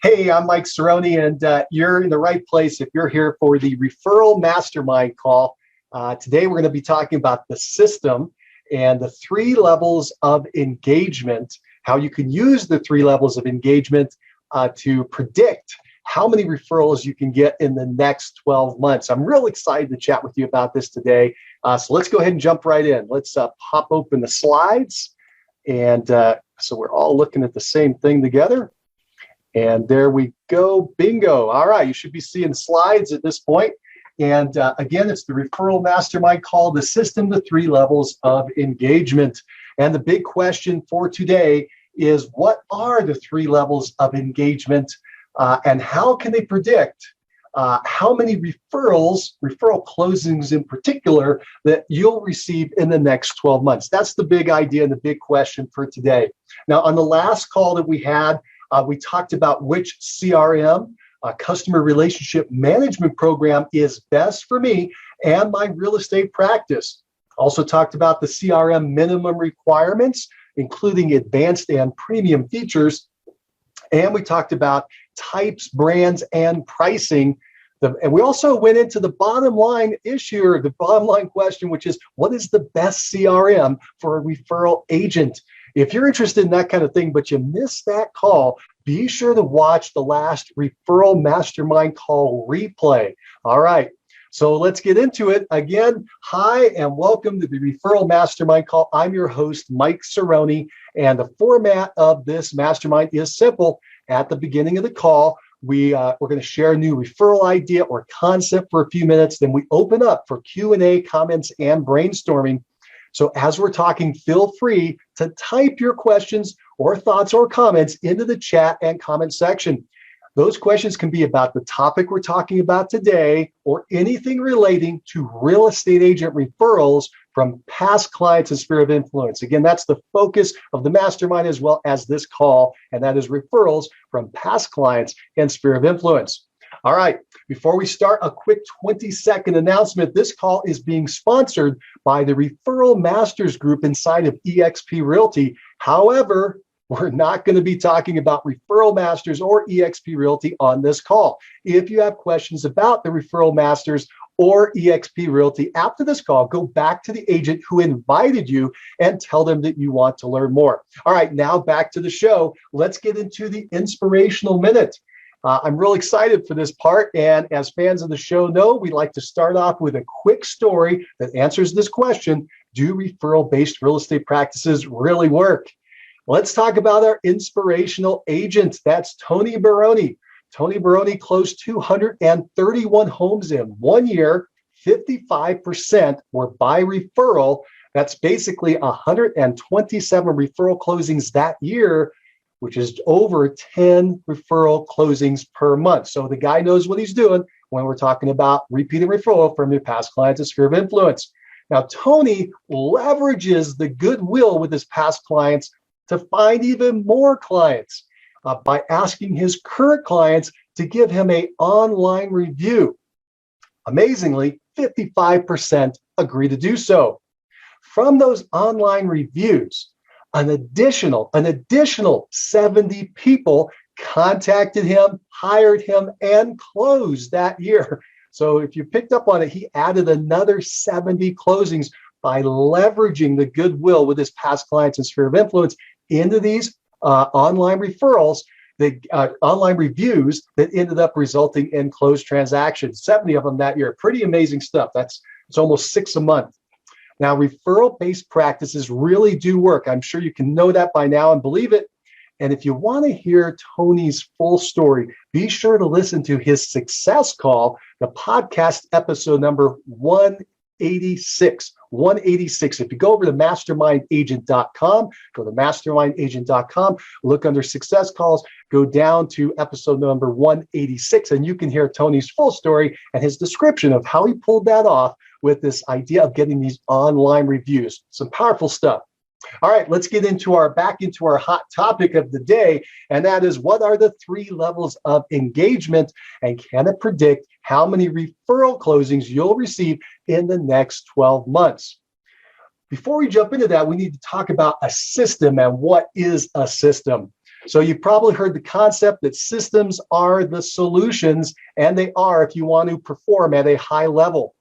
Hey, I'm Mike Cerrone, and you're in the right place if you're here for the Referral Mastermind call. Today, we're going to be talking about the system and the three levels of engagement, how you can use the three levels of engagement to predict how many referrals you can get in the next 12 months. I'm real excited to chat with you about this today. So let's go ahead and jump right in. Let's pop open the slides. And so we're all looking at the same thing together. And there we go. Bingo. All right. You should be seeing slides at this point. And again, it's the Referral Mastermind call, the system, the three levels of engagement. And the big question for today is, what are the three levels of engagement and how can they predict how many referral closings in particular, that you'll receive in the next 12 months? That's the big idea and the big question for today. Now, on the last call that we had, we talked about which CRM, customer relationship management program, is best for me and my real estate practice. Also talked about the CRM minimum requirements, including advanced and premium features. And we talked about types, brands, and pricing. And we also went into the bottom line issue, or the bottom line question, which is, what is the best CRM for a referral agent? If you're interested in that kind of thing, but you missed that call, be sure to watch the last Referral Mastermind call replay. All right, so let's get into it. Again, hi, and welcome to the Referral Mastermind call. I'm your host, Mike Cerrone, and the format of this mastermind is simple. At the beginning of the call, we're going to share a new referral idea or concept for a few minutes. Then we open up for Q&A, comments, and brainstorming. So as we're talking, feel free to type your questions or thoughts or comments into the chat and comment section. Those questions can be about the topic we're talking about today or anything relating to real estate agent referrals from past clients and sphere of influence. Again, that's the focus of the mastermind as well as this call, and that is referrals from past clients and sphere of influence. All right, before we start, a quick 20-second announcement. This call is being sponsored by the Referral Masters Group inside of eXp Realty. However, we're not going to be talking about Referral Masters or eXp Realty on this call. If you have questions about the Referral Masters or eXp Realty after this call, go back to the agent who invited you and tell them that you want to learn more. All right, now back to the show. Let's get into the inspirational minute. I'm real excited for this part, and as fans of the show know, we like to start off with a quick story that answers this question: do referral-based real estate practices really work? Let's talk about our inspirational agent. That's Tony Baroni. Tony Baroni closed 231 homes in 1 year. 55% were by referral. That's basically 127 referral closings that year, which is over 10 referral closings per month. So the guy knows what he's doing when we're talking about repeating referral from your past clients and sphere of influence. Now, Tony leverages the goodwill with his past clients to find even more clients by asking his current clients to give him an online review. Amazingly, 55% agree to do so. From those online reviews, an additional 70 people contacted him, hired him, and closed that year. So if you picked up on it, he added another 70 closings by leveraging the goodwill with his past clients and sphere of influence into these online referrals, online reviews that ended up resulting in closed transactions. 70 of them that year. Pretty amazing stuff. It's almost 6 a month. Now, referral-based practices really do work. I'm sure you can know that by now and believe it. And if you want to hear Tony's full story, be sure to listen to his success call, the podcast episode number 186. 186. If you go over to mastermindagent.com, go to mastermindagent.com, look under success calls, go down to episode number 186, and you can hear Tony's full story and his description of how he pulled that off with this idea of getting these online reviews. Some powerful stuff. All right, let's get back into our hot topic of the day, and that is, what are the three levels of engagement, and can it predict how many referral closings you'll receive in the next 12 months? Before we jump into that, we need to talk about a system and what is a system. So you've probably heard the concept that systems are the solutions, and they are if you want to perform at a high level.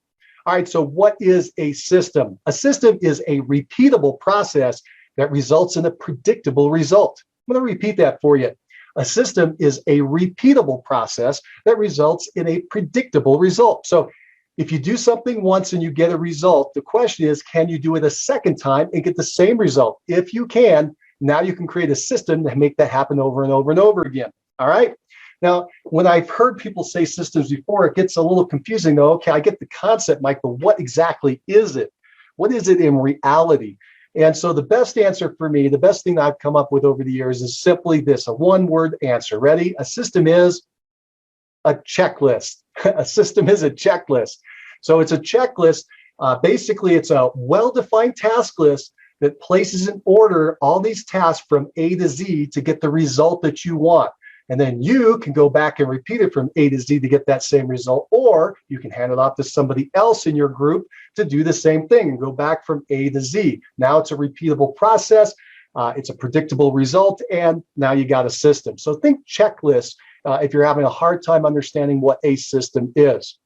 All right, so what is a system? A system is a repeatable process that results in a predictable result. I'm going to repeat that for you. A system is a repeatable process that results in a predictable result. So if you do something once and you get a result, the question is, can you do it a second time and get the same result? If you can, now you can create a system to make that happen over and over and over again. All right. Now, when I've heard people say systems before, it gets a little confusing though. Okay, I get the concept, Mike, but what exactly is it? What is it in reality? And so the best answer for me, the best thing I've come up with over the years is simply this, a one-word answer. Ready? A system is a checklist. A system is a checklist. So it's a checklist. Basically, it's a well-defined task list that places in order all these tasks from A to Z to get the result that you want. And then you can go back and repeat it from A to Z to get that same result, or you can hand it off to somebody else in your group to do the same thing and go back from A to Z. Now it's a repeatable process. It's a predictable result, and now you got a system. So think checklist if you're having a hard time understanding what a system is.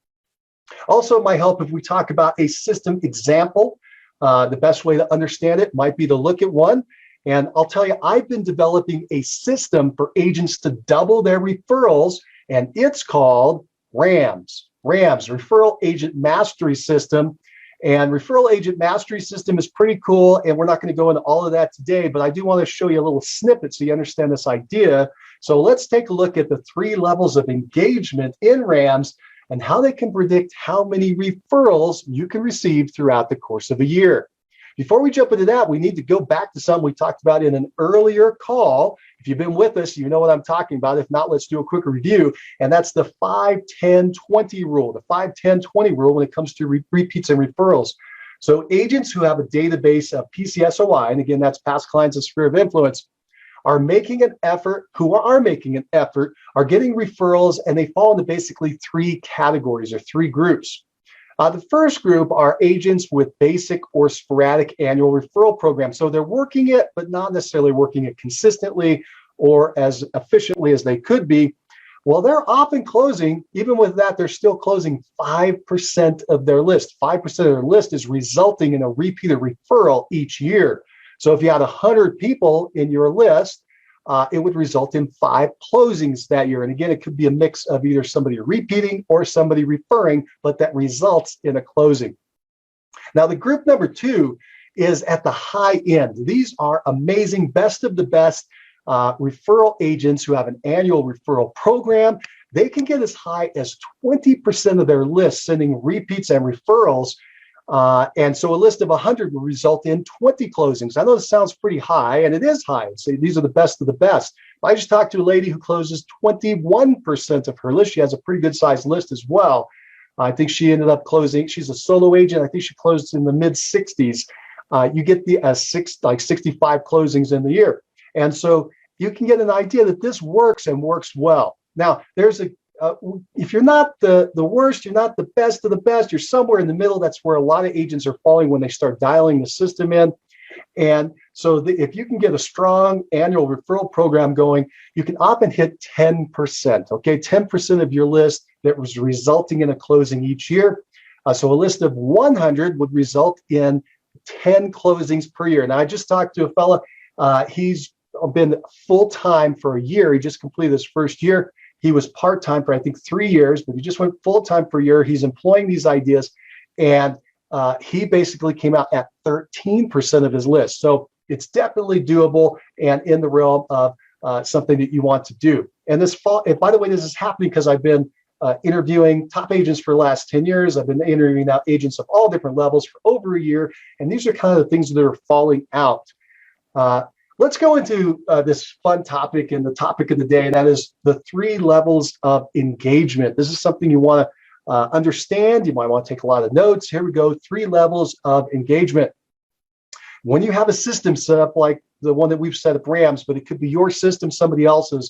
Also, it might help if we talk about a system example. The best way to understand it might be to look at one. And I'll tell you, I've been developing a system for agents to double their referrals, and it's called RAMS, Referral Agent Mastery System. And Referral Agent Mastery System is pretty cool, and we're not going to go into all of that today, but I do want to show you a little snippet so you understand this idea. So let's take a look at the 3 levels of engagement in RAMS and how they can predict how many referrals you can receive throughout the course of a year. Before we jump into that, we need to go back to something we talked about in an earlier call. If you've been with us, you know what I'm talking about. If not, let's do a quick review. And that's the 5-10-20 rule, the 5-10-20 rule when it comes to repeats and referrals. So agents who have a database of PCSOI, and again, that's past clients of sphere of influence, are making an effort, are getting referrals, and they fall into basically 3 categories or 3 groups. The first group are agents with basic or sporadic annual referral programs. So they're working it, but not necessarily working it consistently or as efficiently as they could be. Well, they're often closing, even with that, they're still closing 5% of their list. 5% of their list is resulting in a repeated referral each year. So if you had 100 people in your list, it would result in 5 closings that year. And again, it could be a mix of either somebody repeating or somebody referring, but that results in a closing. Now, the group number 2 is at the high end. These are amazing, best of the best referral agents who have an annual referral program. They can get as high as 20% of their list sending repeats and referrals. And so a list of 100 will result in 20 closings. I know this sounds pretty high, and it is high. So these are the best of the best. I just talked to a lady who closes 21% of her list. She has a pretty good sized list as well. I think she ended up closing, she's a solo agent. I think she closed in the mid 60s. You get the 65 closings in the year. And so you can get an idea that this works and works well. Now, there's if you're not the worst, you're not the best of the best, you're somewhere in the middle. That's where a lot of agents are falling when they start dialing the system in. And so if you can get a strong annual referral program going, you can often hit 10%, okay? 10% of your list that was resulting in a closing each year. So a list of 100 would result in 10 closings per year. Now, I just talked to a fella, he's been full-time for a year. He just completed his first year. He was part-time for, I think, 3 years, but he just went full-time for a year. He's employing these ideas, and he basically came out at 13% of his list. So it's definitely doable and in the realm of something that you want to do. And this fall, and by the way, this is happening because I've been interviewing top agents for the last 10 years. I've been interviewing now agents of all different levels for over a year, and these are kind of the things that are falling out. Let's go into this fun topic and the topic of the day, and that is the 3 levels of engagement. This is something you want to understand. You might want to take a lot of notes. Here we go, 3 levels of engagement. When you have a system set up like the one that we've set up, RAMS, but it could be your system, somebody else's.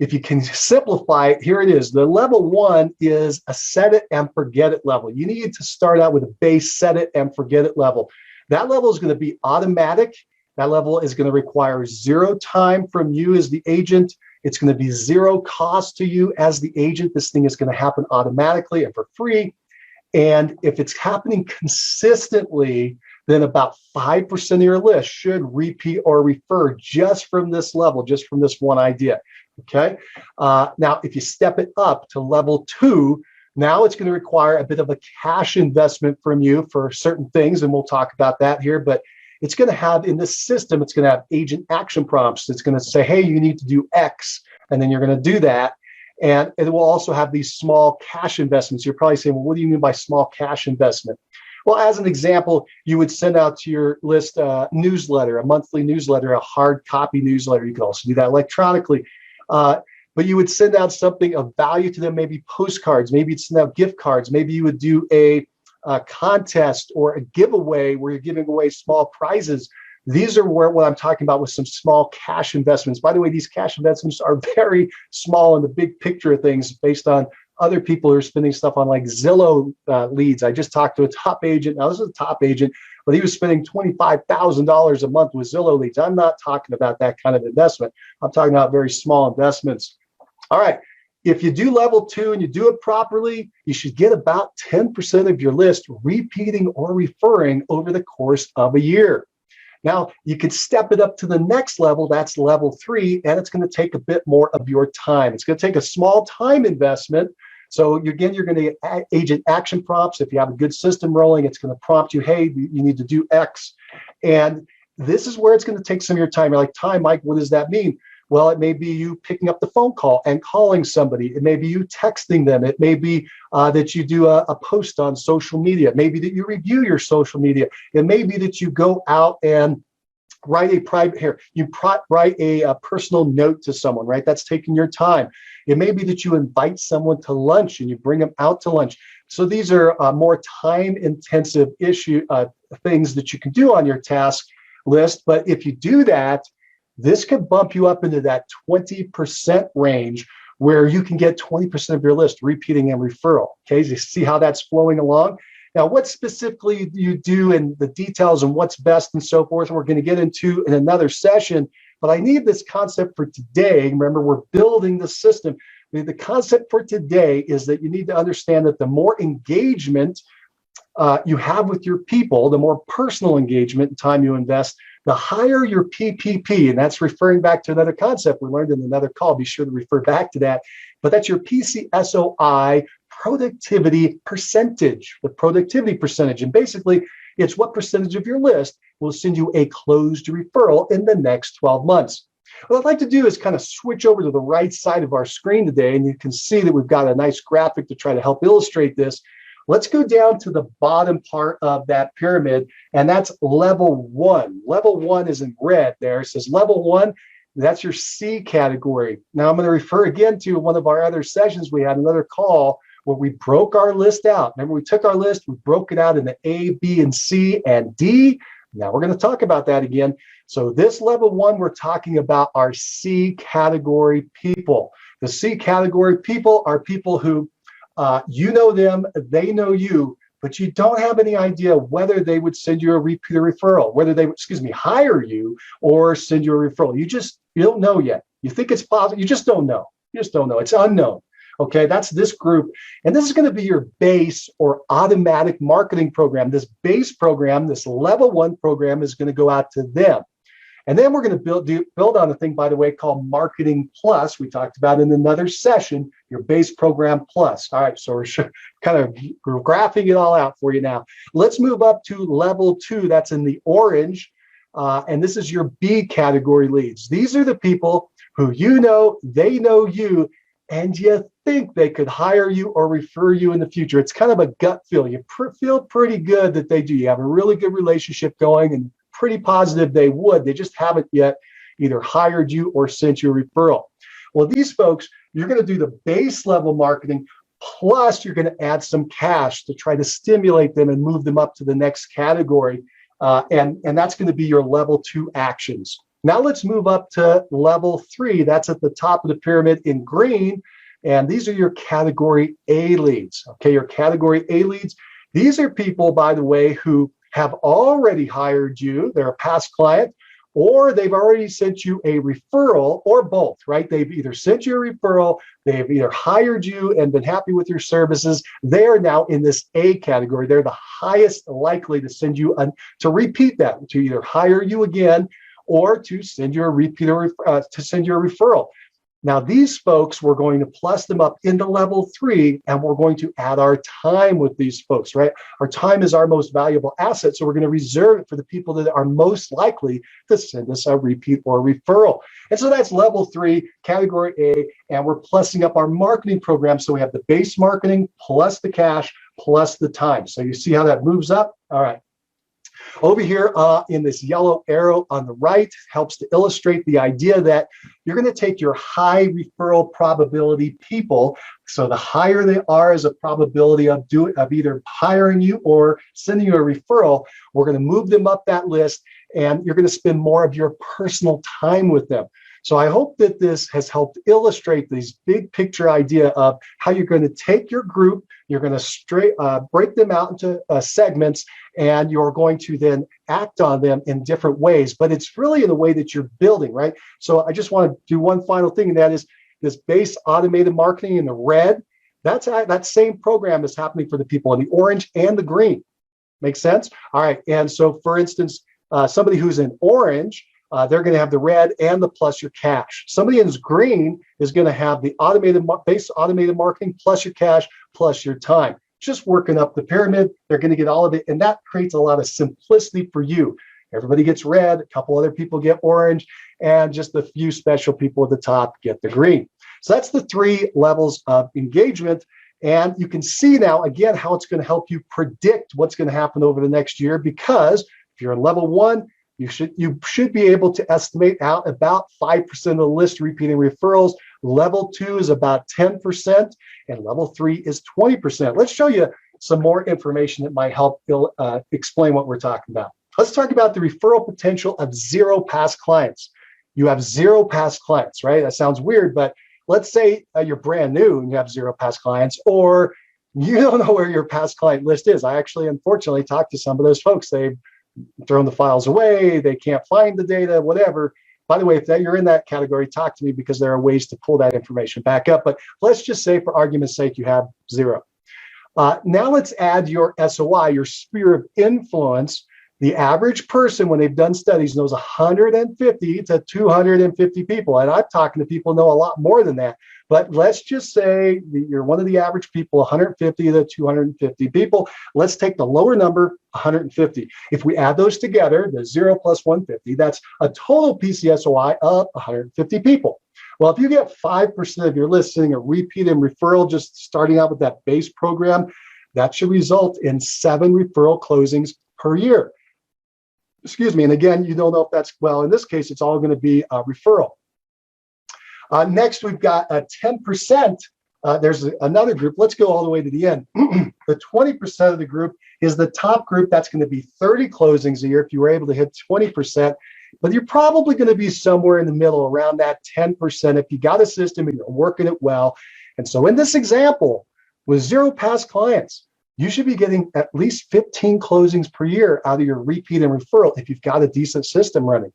If you can simplify it, here it is. The level 1 is a set it and forget it level. You need to start out with a base set it and forget it level. That level is going to be automatic. That level is going to require zero time from you as the agent. It's going to be zero cost to you as the agent. This thing is going to happen automatically and for free. And if it's happening consistently, then about 5% of your list should repeat or refer just from this level, just from this one idea. Okay. Now, if you step it up to level 2, now it's going to require a bit of a cash investment from you for certain things. And we'll talk about that here. But it's going to have in this system, it's going to have agent action prompts. It's going to say, hey, you need to do X. And then you're going to do that. And it will also have these small cash investments. You're probably saying, well, what do you mean by small cash investment? Well, as an example, you would send out to your list a newsletter, a monthly newsletter, a hard copy newsletter. You could also do that electronically. But you would send out something of value to them, maybe postcards, maybe you'd send out gift cards, maybe you would do a contest or a giveaway where you're giving away small prizes. These are what I'm talking about with some small cash investments. By the way, these cash investments are very small in the big picture of things based on other people who are spending stuff on like Zillow leads. I just talked to a top agent. Now, this is a top agent, but he was spending $25,000 a month with Zillow leads. I'm not talking about that kind of investment. I'm talking about very small investments. All right. If you do level 2 and you do it properly, you should get about 10% of your list repeating or referring over the course of a year. Now, you could step it up to the next level. That's level 3, and it's going to take a bit more of your time. It's going to take a small time investment. So again, you're going to get agent action prompts. If you have a good system rolling, it's going to prompt you, hey, you need to do X. And this is where it's going to take some of your time. You're like, time, Mike, what does that mean? Well, it may be you picking up the phone call and calling somebody. It may be you texting them. It may be that you do a post on social media. It may be that you review your social media. It may be that you go out and write a write a personal note to someone, right? That's taking your time. It may be that you invite someone to lunch and you bring them out to lunch. So these are more time-intensive things that you can do on your task list. But if you do that, this could bump you up into that 20% range where you can get 20% of your list repeating and referral. Okay, so you see how that's flowing along? Now, what specifically you do and the details and what's best and so forth, we're going to get into in another session. But I need this concept for today. Remember, we're building the system. The concept for today is that you need to understand that the more engagement you have with your people, the more personal engagement and time you invest, the higher your PPP, and that's referring back to another concept we learned in another call. Be sure to refer back to that. But that's your PCSOI productivity percentage, the productivity percentage. And basically, it's what percentage of your list will send you a closed referral in the next 12 months. What I'd like to do is kind of switch over to the right side of our screen today, and you can see that we've got a nice graphic to try to help illustrate this. Let's go down to the bottom part of that pyramid, and that's level 1. Level 1 is in red there. It says level 1, that's your C category. Now I'm going to refer again to one of our other sessions. We had another call where we broke our list out. Remember, we took our list, we broke it out into A, B, and C, and D. Now we're going to talk about that again. So this level 1, we're talking about our C category people. The C category people are people who you know them, they know you, but you don't have any idea whether they would send you a repeat referral, whether they would, hire you or send you a referral. You don't know yet. You think it's possible. You just don't know. You just don't know. It's unknown. Okay, that's this group. And this is going to be your base or automatic marketing program. This base program, this level 1 program is going to go out to them. And then we're going to build on a thing, by the way, called Marketing Plus. We talked about in another session, your base program plus. All right, so we're kind of graphing it all out for you now. Let's move up to level 2. That's in the orange. And this is your B category leads. These are the people who you know, they know you, and you think they could hire you or refer you in the future. It's kind of a gut feel. You feel pretty good that they do. You have a really good relationship going and pretty positive they would. They just haven't yet either hired you or sent you a referral. Well, these folks, you're going to do the base level marketing, plus you're going to add some cash to try to stimulate them and move them up to the next category. And that's going to be your level 2 actions. Now let's move up to level 3. That's at the top of the pyramid in green. And these are your category A leads. Okay, your category A leads. These are people, by the way, who have already hired you. They're a past client, or they've already sent you a referral, or both, right? They've either sent you a referral, they've either hired you and been happy with your services. They're now in this A category. They're the highest likely to send you to repeat that, to either hire you again or to send you a repeat or to send you a referral. Now, these folks, we're going to plus them up into level 3, and we're going to add our time with these folks, right? Our time is our most valuable asset, so we're going to reserve it for the people that are most likely to send us a repeat or referral. And so that's level 3, category A, and we're plussing up our marketing program. So we have the base marketing plus the cash plus the time. So you see how that moves up? All right. Over here in this yellow arrow on the right helps to illustrate the idea that you're going to take your high referral probability people. So the higher they are as a probability of either hiring you or sending you a referral, we're going to move them up that list, and you're going to spend more of your personal time with them. So I hope that this has helped illustrate this big picture idea of how you're going to take your group, you're going to break them out into segments, and you're going to then act on them in different ways. But it's really in the way that you're building, right? So I just want to do one final thing, and that is this base automated marketing in the red. That same program is happening for the people in the orange and the green. Make sense? All right. And so, for instance, somebody who's in orange, they're going to have the red and the plus your cash. Somebody in green is going to have the base automated marketing plus your cash plus your time. Just working up the pyramid, they're going to get all of it, and that creates a lot of simplicity for you. Everybody gets red, a couple other people get orange, and just a few special people at the top get the green. So that's the 3 levels of engagement. And you can see now, again, how it's going to help you predict what's going to happen over the next year, because if you're in level 1, you should be able to estimate out about 5% of the list repeating referrals. Level 2 is about 10%, and level 3 is 20%. Let's show you some more information that might help explain what we're talking about. Let's talk about the referral potential of 0 past clients. You have 0 past clients, right? That sounds weird, but let's say you're brand new and you have 0 past clients, or you don't know where your past client list is. I actually, unfortunately, talked to some of those folks. They've thrown the files away, they can't find the data, whatever. By the way, if you're in that category, talk to me, because there are ways to pull that information back up. But let's just say, for argument's sake, you have 0. Now let's add your SOI, your sphere of influence. The average person, when they've done studies, knows 150 to 250 people. And I'm talking to people who know a lot more than that. But let's just say you're one of the average people, 150 to 250 people. Let's take the lower number, 150. If we add those together, the 0 plus 150, that's a total PCSOI of 150 people. Well, if you get 5% of your list sending a repeat and referral, just starting out with that base program, that should result in 7 referral closings per year. Excuse me. And again, you don't know if that's, well, in this case, it's all going to be a referral. Next, we've got a 10%. There's another group. Let's go all the way to the end. The 20% of the group is the top group. That's going to be 30 closings a year if you were able to hit 20%. But you're probably going to be somewhere in the middle, around that 10%, if you got a system and you're working it well. And so in this example, with 0 past clients, you should be getting at least 15 closings per year out of your repeat and referral if you've got a decent system running.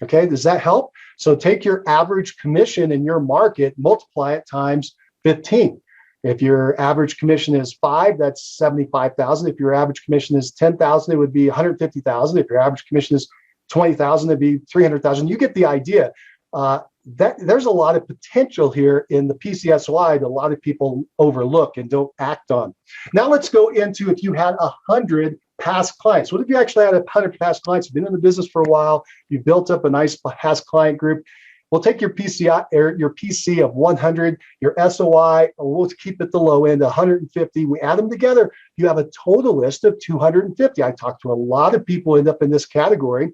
Okay, does that help? So take your average commission in your market, multiply it times 15. If your average commission is 5, that's 75,000. If your average commission is 10,000, it would be 150,000. If your average commission is 20,000, it'd be 300,000. You get the idea. There's a lot of potential here in the PCSOI that a lot of people overlook and don't act on. Now let's go into, if you had 100 past clients. What if you actually had 100 past clients? You've been in the business for a while. You've built up a nice past client group. We'll take your PCI, or your PC of 100, your SOI, we'll keep it the low end, 150. We add them together. You have a total list of 250. I talked to a lot of people who end up in this category.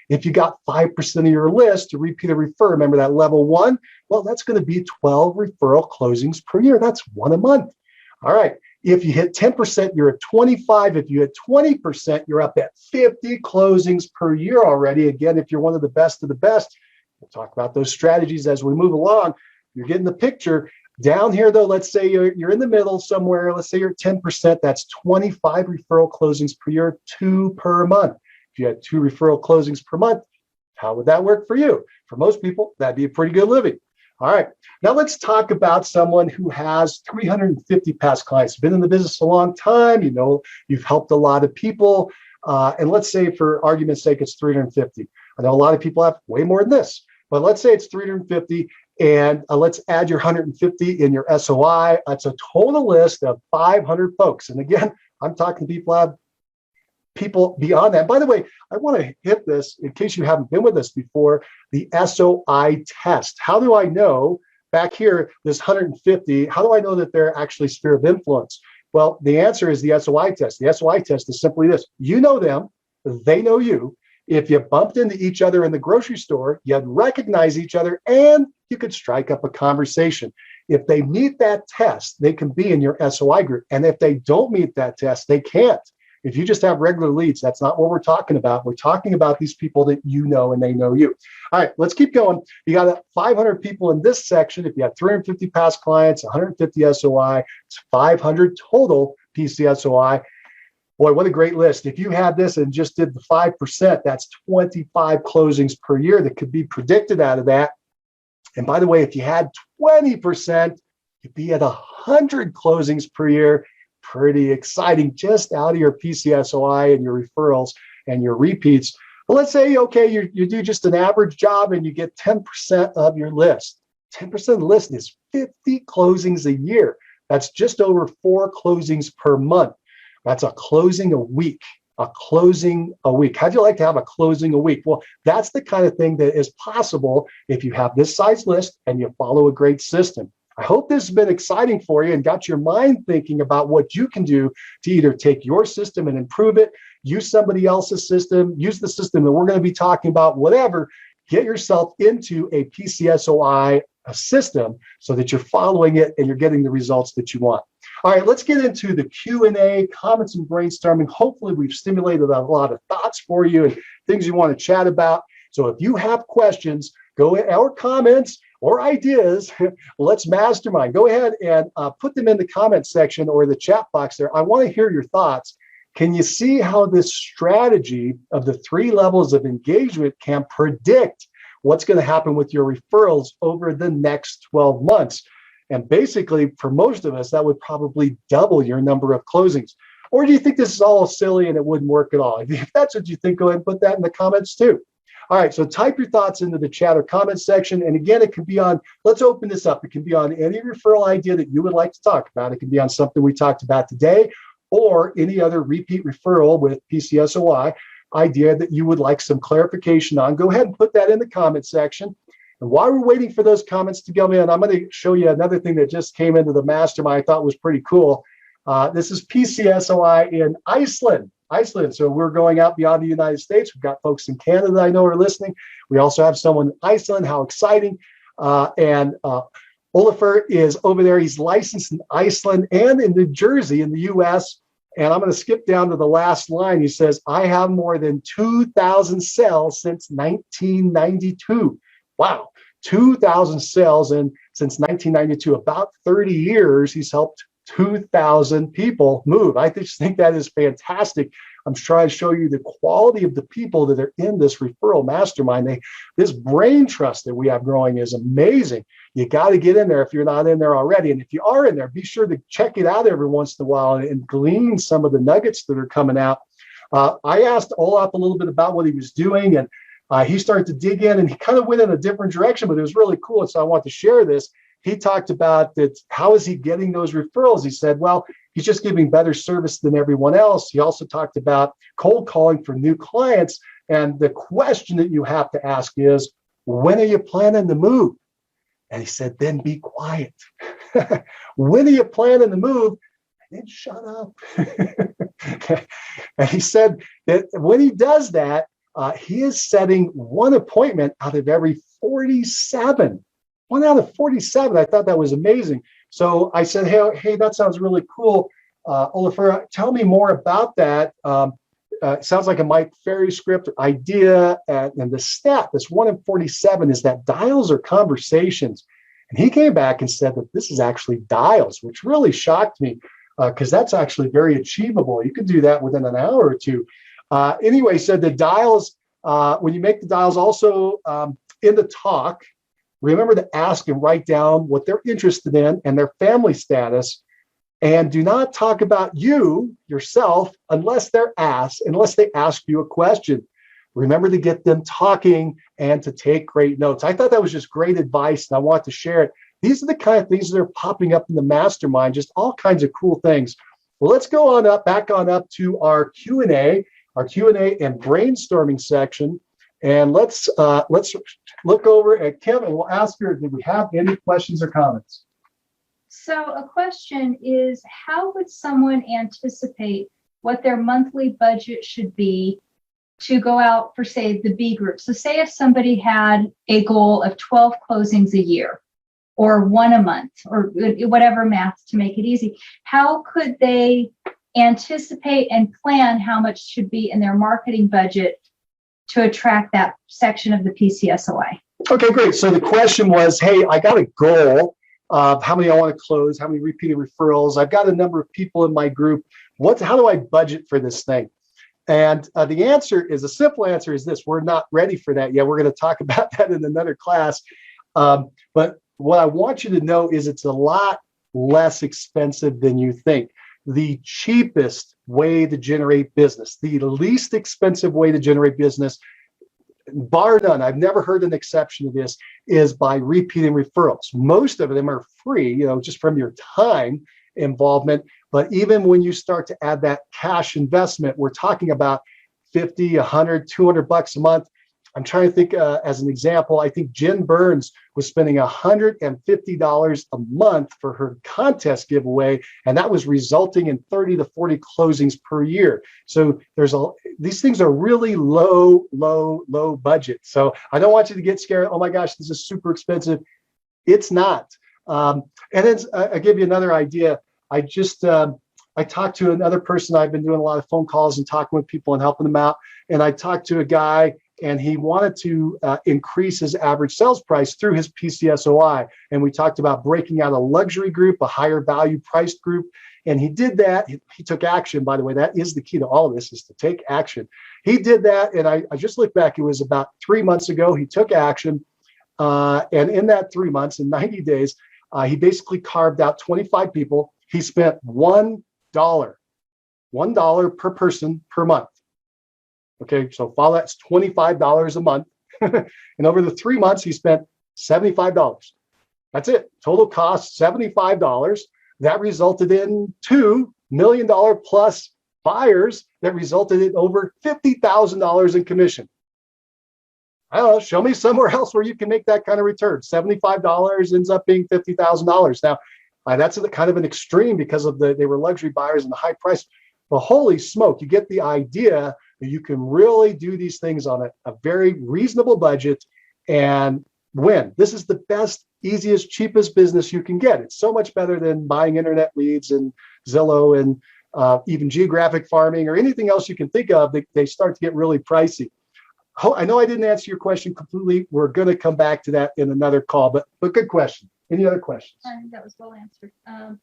If you got 5% of your list to repeat or refer, remember that level 1? Well, that's going to be 12 referral closings per year. That's 1 a month. All right. If you hit 10%, you're at 25. If you hit 20%, you're up at 50 closings per year already. Again, if you're one of the best, we'll talk about those strategies as we move along. You're getting the picture. Down here, though, let's say you're in the middle somewhere. Let's say you're at 10%. That's 25 referral closings per year, 2 per month. If you had 2 referral closings per month, How would that work for you? For most people, that'd be a pretty good living. All right. Now let's talk about someone who has 350 past clients, been in the business a long time. You know, you've helped a lot of people. And let's say for argument's sake, it's 350. I know a lot of people have way more than this, but let's say it's 350 and let's add your 150 in your SOI. That's a total list of 500 folks. And again, I'm talking to people who have people beyond that. By the way, I want to hit this in case you haven't been with us before, the SOI test. How do I know back here, this 150, how do I know that they're actually sphere of influence? Well, the answer is the SOI test. The SOI test is simply this. You know them, they know you. If you bumped into each other in the grocery store, you'd recognize each other and you could strike up a conversation. If they meet that test, they can be in your SOI group. And if they don't meet that test, they can't. If you just have regular leads, that's not what we're talking about. We're talking about these people that you know and they know you. All right, let's keep going. You got 500 people in this section. If you have 350 past clients, 150 SOI, it's 500 total PCSOI. Boy, what a great list. If you had this and just did the 5%, that's 25 closings per year that could be predicted out of that. And by the way, if you had 20%, you'd be at 100 closings per year. Pretty exciting, just out of your PCSOI and your referrals and your repeats. But let's say, okay, you do just an average job and you get 10% of your list. 10% of the list is 50 closings a year. That's just over 4 closings per month. That's a closing a week. A closing a week. How'd you like to have a closing a week? Well, that's the kind of thing that is possible if you have this size list and you follow a great system. I hope this has been exciting for you and got your mind thinking about what you can do to either take your system and improve it, use somebody else's system, use the system that we're going to be talking about, whatever. Get yourself into a PCSOI system so that you're following it and you're getting the results that you want. All right, let's get into the Q&A, comments and brainstorming. Hopefully we've stimulated a lot of thoughts for you and things you want to chat about. So if you have questions, go in our comments or ideas, let's mastermind. Go ahead and put them in the comment section or the chat box there. I want to hear your thoughts. Can you see how this strategy of the 3 levels of engagement can predict what's going to happen with your referrals over the next 12 months? And basically, for most of us, that would probably double your number of closings. Or do you think this is all silly and it wouldn't work at all? If that's what you think, go ahead and put that in the comments too. All right, so type your thoughts into the chat or comment section. And again, it can be on, let's open this up. It can be on any referral idea that you would like to talk about. It can be on something we talked about today or any other repeat referral with PCSOI idea that you would like some clarification on. Go ahead and put that in the comment section. And while we're waiting for those comments to come in, I'm going to show you another thing that just came into the mastermind I thought was pretty cool. This is PCSOI in Iceland. So we're going out beyond the United States. We've got folks in Canada that I know are listening. We also have someone in Iceland. How exciting. And Olafur is over there. He's licensed in Iceland and in New Jersey in the US. And I'm going to skip down to the last line. He says, I have more than 2,000 sales since 1992. Wow, 2,000 sales. And since 1992, about 30 years, he's helped 2,000 people move. I just think that is fantastic. I'm trying to show you the quality of the people that are in this referral mastermind. This brain trust that we have growing is amazing. You got to get in there if you're not in there already. And if you are in there, be sure to check it out every once in a while and glean some of the nuggets that are coming out. I asked Olaf a little bit about what he was doing, and he started to dig in, and he kind of went in a different direction, but it was really cool. And so I want to share this. He talked about that. How is he getting those referrals? He said, well, he's just giving better service than everyone else. He also talked about cold calling for new clients. And the question that you have to ask is, when are you planning to move? And he said, then be quiet. When are you planning to move? And then shut up. And he said that when he does that, he is setting one appointment out of every 47. 1 out of 47. I thought that was amazing. So I said, hey, that sounds really cool. Olafur, tell me more about that. It sounds like a Mike Ferry script idea. And the stat, this 1 in 47, is that dials are conversations. And he came back and said that this is actually dials, which really shocked me because that's actually very achievable. You could do that within an hour or two. Anyway, he said the dials when you make the dials, also in the talk, remember to ask and write down what they're interested in and their family status. And do not talk about yourself, unless they ask you a question. Remember to get them talking and to take great notes. I thought that was just great advice, and I want to share it. These are the kind of things that are popping up in the mastermind, just all kinds of cool things. Well, let's go on up, back on up to our Q&A and brainstorming section. And let's look over at Kim, and we'll ask her, did we have any questions or comments? So a question is, how would someone anticipate what their monthly budget should be to go out for, say, the B group? So say if somebody had a goal of 12 closings a year, or one a month, or whatever math to make it easy, how could they anticipate and plan how much should be in their marketing budget to attract that section of the PCSOI? Okay, great. So the question was, hey, I got a goal of how many I want to close, how many repeated referrals. I've got a number of people in my group. How do I budget for this thing? And the answer is, a simple answer is this: we're not ready for that yet. We're going to talk about that in another class. But what I want you to know is it's a lot less expensive than you think. The cheapest way to generate business, the least expensive way to generate business, bar none, I've never heard an exception to this, is by repeating referrals. Most of them are free, just from your time involvement. But even when you start to add that cash investment, we're talking about 50, 100, 200 bucks a month. I'm trying to think as an example, I think Jen Burns was spending $150 a month for her contest giveaway, and that was resulting in 30 to 40 closings per year. So these things are really low budget. So I don't want you to get scared. Oh my gosh, this is super expensive. It's not. And then I'll give you another idea. I talked to another person. I've been doing a lot of phone calls and talking with people and helping them out. And I talked to a guy, and he wanted to increase his average sales price through his PCSOI. And we talked about breaking out a luxury group, a higher value priced group. And he did that. He took action, by the way. That is the key to all of this, is to take action. He did that. And I just looked back. It was about 3 months ago. He took action. And in that 3 months, in 90 days, he basically carved out 25 people. He spent $1 per person per month. Okay, so follow that's $25 a month. And over the 3 months, he spent $75. That's it. Total cost, $75. That resulted in $2 million plus buyers that resulted in over $50,000 in commission. I don't know, show me somewhere else where you can make that kind of return. $75 ends up being $50,000. Now, that's kind of an extreme because of they were luxury buyers and the high price. But holy smoke, you get the idea that you can really do these things on a very reasonable budget and win. This is the best, easiest, cheapest business you can get. It's so much better than buying internet leads and Zillow and even geographic farming or anything else you can think of. They start to get really pricey. I know I didn't answer your question completely. We're going to come back to that in another call, but good question. Any other questions? I think that was well answered.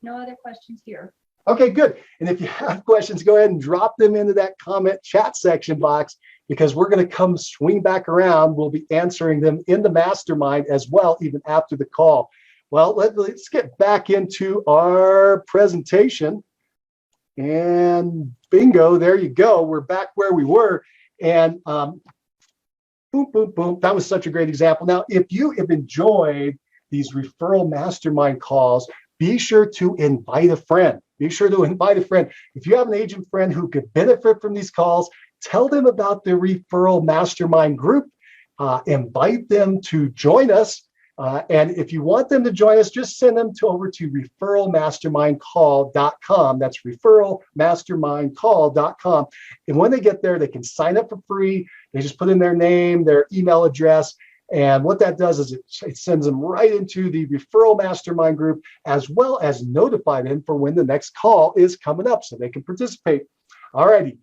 No other questions here. Okay, good. And if you have questions, go ahead and drop them into that comment chat section box, because we're going to come swing back around. We'll be answering them in the mastermind as well, even after the call. Well, let's get back into our presentation. And bingo, there you go. We're back where we were. And boom, boom, boom. That was such a great example. Now, if you have enjoyed these referral mastermind calls, be sure to invite a friend. Be sure to invite a friend. If you have an agent friend who could benefit from these calls, tell them about the Referral Mastermind group. Invite them to join us. And if you want them to join us, just send them over to referralmastermindcall.com. That's referralmastermindcall.com. And when they get there, they can sign up for free. They just put in their name, their email address. And what that does is it sends them right into the Referral Mastermind group, as well as notify them for when the next call is coming up so they can participate. All righty.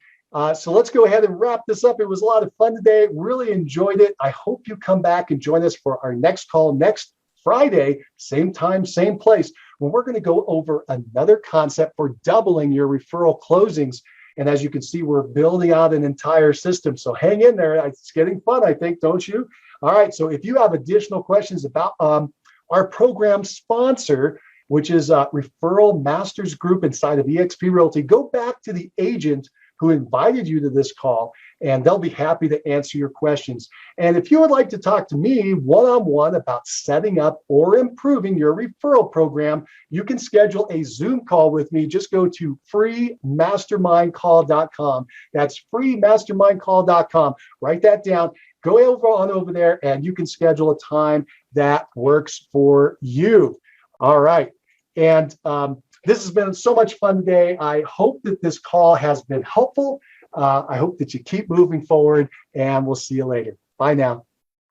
So let's go ahead and wrap this up. It was a lot of fun today. Really enjoyed it. I hope you come back and join us for our next call next Friday, same time, same place, when we're going to go over another concept for doubling your referral closings. And as you can see, we're building out an entire system. So hang in there. It's getting fun, I think, don't you? All right. So if you have additional questions about our program sponsor, which is Referral Masters Group inside of eXp Realty, go back to the agent who invited you to this call, and they'll be happy to answer your questions. And if you would like to talk to me one-on-one about setting up or improving your referral program, you can schedule a Zoom call with me. Just go to freemastermindcall.com. That's freemastermindcall.com. Write that down. Go over there, and you can schedule a time that works for you. All right. And this has been so much fun today. I hope that this call has been helpful. I hope that you keep moving forward, and we'll see you later. Bye now.